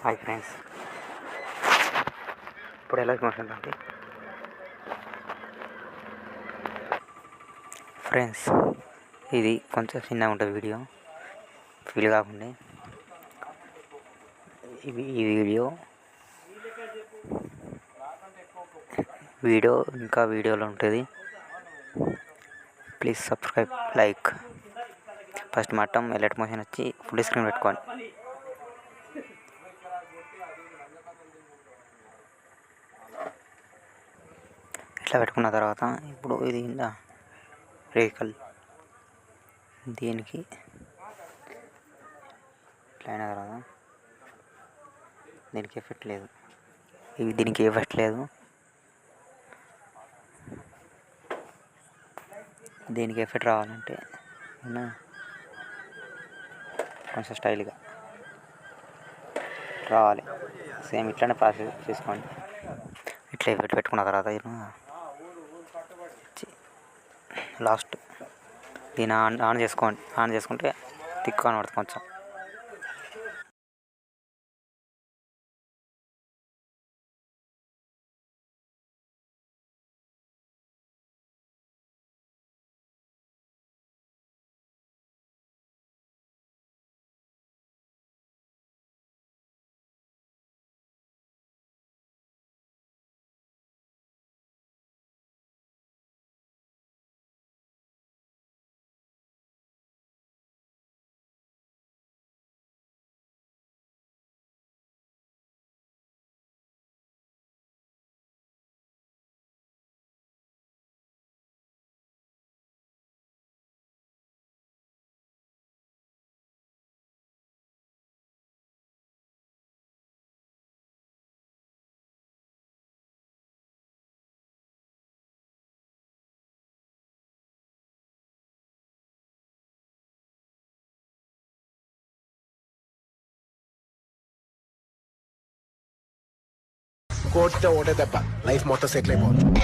Hi friends, ఇప్పుడు ఎలా మాట్లాడండి ఫ్రెండ్స్. ఇది కొంచెం చిన్నగా ఉంటుంది వీడియో, ఫీల్ కాకుండా. ఈ వీడియో ఇంకా వీడియోలో ఉంటుంది. Please subscribe, like. ఫస్ట్ మట్టం ఎలర్ట్ మోషన్ వచ్చి ఫుల్ స్క్రీన్ పెట్టుకోండి. ఇట్లా పెట్టుకున్న తర్వాత ఇప్పుడు ఇది వెహికల్ దీనికి ఇట్లా అయిన తర్వాత దీనికి ఎఫెక్ట్ లేదు, దీనికి ఎఫెక్ట్ లేదు. దీనికి ఎఫెక్ట్ రావాలంటే కొంచెం స్టైల్గా రావాలి. సేమ్ ఇట్లానే ప్రాసెస్ చేసుకోండి. ఇట్లా ఎఫెక్ట్ పెట్టుకున్న తర్వాత లాస్ట్ దీన్ని ఆన్ చేసుకోండి. ఆన్ చేసుకుంటే తిక్కు కనబడుతుంది కొంచెం. కోర్టు ఒకటే దెబ్బ, లైఫ్ మొత్తం సెటిల్ అయిపోతుంది.